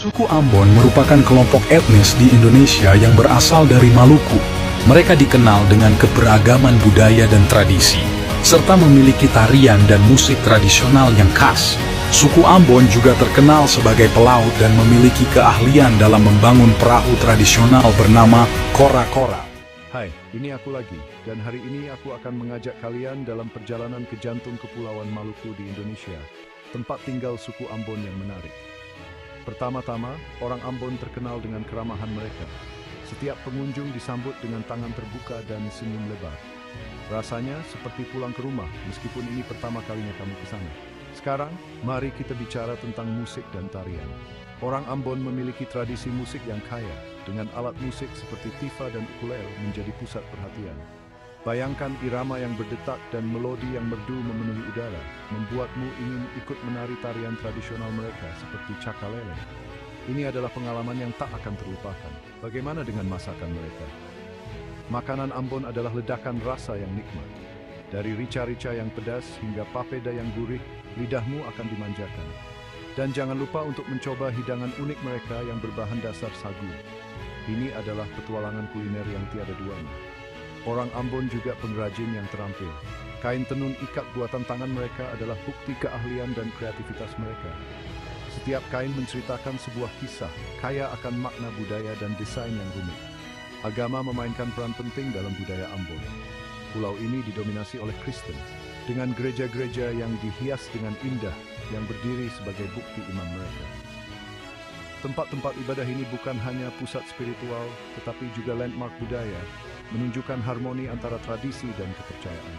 Suku Ambon merupakan kelompok etnis di Indonesia yang berasal dari Maluku. Mereka dikenal dengan keberagaman budaya dan tradisi, serta memiliki tarian dan musik tradisional yang khas. Suku Ambon juga terkenal sebagai pelaut dan memiliki keahlian dalam membangun perahu tradisional bernama kora-kora. Hai, ini aku lagi, dan hari ini aku akan mengajak kalian dalam perjalanan ke jantung Kepulauan Maluku di Indonesia, tempat tinggal suku Ambon yang menarik. Pertama-tama, orang Ambon terkenal dengan keramahan mereka. Setiap pengunjung disambut dengan tangan terbuka dan senyum lebar. Rasanya seperti pulang ke rumah, meskipun ini pertama kalinya kamu ke sana. Sekarang, mari kita bicara tentang musik dan tarian. Orang Ambon memiliki tradisi musik yang kaya, dengan alat musik seperti tifa dan ukulele menjadi pusat perhatian. Bayangkan irama yang berdetak dan melodi yang merdu memenuhi udara, membuatmu ingin ikut menari tarian tradisional mereka seperti cakalele. Ini adalah pengalaman yang tak akan terlupakan. Bagaimana dengan masakan mereka? Makanan Ambon adalah ledakan rasa yang nikmat. Dari rica-rica yang pedas hingga papeda yang gurih, lidahmu akan dimanjakan. Dan jangan lupa untuk mencoba hidangan unik mereka yang berbahan dasar sagu. Ini adalah petualangan kuliner yang tiada duanya. Orang Ambon juga pengrajin yang terampil. Kain tenun ikat buatan tangan mereka adalah bukti keahlian dan kreativitas mereka. Setiap kain menceritakan sebuah kisah, kaya akan makna budaya dan desain yang rumit. Agama memainkan peran penting dalam budaya Ambon. Pulau ini didominasi oleh Kristen, dengan gereja-gereja yang dihias dengan indah, yang berdiri sebagai bukti iman mereka. Tempat-tempat ibadah ini bukan hanya pusat spiritual, tetapi juga landmark budaya, menunjukkan harmoni antara tradisi dan kepercayaan.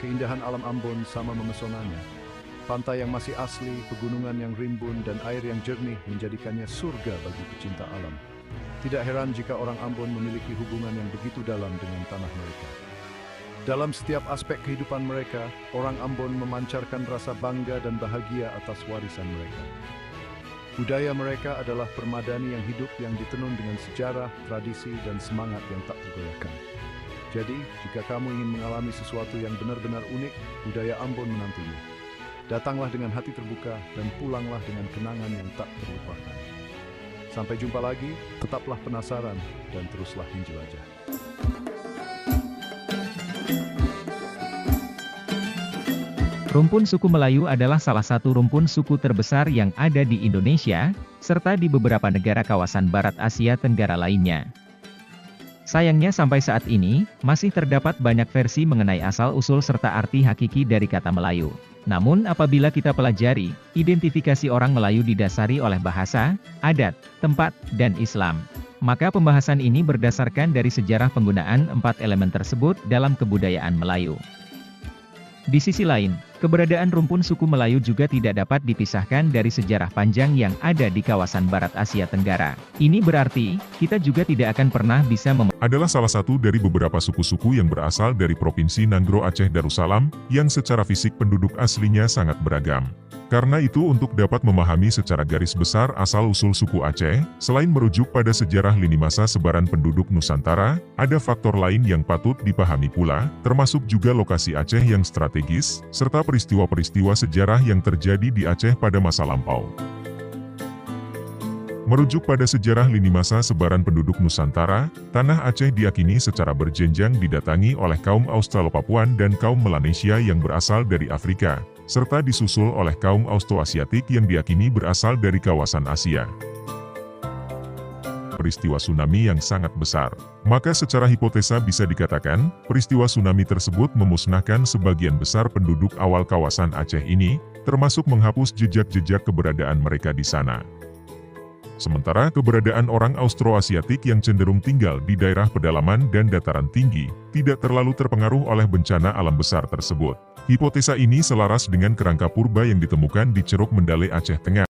Keindahan alam Ambon sama memesonanya. Pantai yang masih asli, pegunungan yang rimbun, dan air yang jernih menjadikannya surga bagi pecinta alam. Tidak heran jika orang Ambon memiliki hubungan yang begitu dalam dengan tanah mereka. Dalam setiap aspek kehidupan mereka, orang Ambon memancarkan rasa bangga dan bahagia atas warisan mereka. Budaya mereka adalah permadani yang hidup yang ditenun dengan sejarah, tradisi, dan semangat yang tak tergoyahkan. Jadi, jika kamu ingin mengalami sesuatu yang benar-benar unik, budaya Ambon menantimu. Datanglah dengan hati terbuka dan pulanglah dengan kenangan yang tak terlupakan. Sampai jumpa lagi, tetaplah penasaran dan teruslah menjelajah. Rumpun suku Melayu adalah salah satu rumpun suku terbesar yang ada di Indonesia, serta di beberapa negara kawasan Barat Asia Tenggara lainnya. Sayangnya sampai saat ini, masih terdapat banyak versi mengenai asal-usul serta arti hakiki dari kata Melayu. Namun apabila kita pelajari, identifikasi orang Melayu didasari oleh bahasa, adat, tempat, dan Islam. Maka pembahasan ini berdasarkan dari sejarah penggunaan 4 elemen tersebut dalam kebudayaan Melayu. Di sisi lain, keberadaan rumpun suku Melayu juga tidak dapat dipisahkan dari sejarah panjang yang ada di kawasan Barat Asia Tenggara. Ini berarti, kita juga tidak akan pernah bisa adalah salah satu dari beberapa suku-suku yang berasal dari Provinsi Nanggro Aceh Darussalam, yang secara fisik penduduk aslinya sangat beragam. Karena itu untuk dapat memahami secara garis besar asal-usul suku Aceh, selain merujuk pada sejarah lini masa sebaran penduduk Nusantara, ada faktor lain yang patut dipahami pula, termasuk juga lokasi Aceh yang strategis, serta peristiwa-peristiwa sejarah yang terjadi di Aceh pada masa lampau. Merujuk pada sejarah lini masa sebaran penduduk Nusantara, tanah Aceh diyakini secara berjenjang didatangi oleh kaum Australopapuan dan kaum Melanesia yang berasal dari Afrika, serta disusul oleh kaum Austroasiatik yang diyakini berasal dari kawasan Asia. Peristiwa tsunami yang sangat besar. Maka secara hipotesa bisa dikatakan, peristiwa tsunami tersebut memusnahkan sebagian besar penduduk awal kawasan Aceh ini, termasuk menghapus jejak-jejak keberadaan mereka di sana. Sementara keberadaan orang Austroasiatik yang cenderung tinggal di daerah pedalaman dan dataran tinggi, tidak terlalu terpengaruh oleh bencana alam besar tersebut. Hipotesa ini selaras dengan kerangka purba yang ditemukan di Ceruk Mendale Aceh Tengah.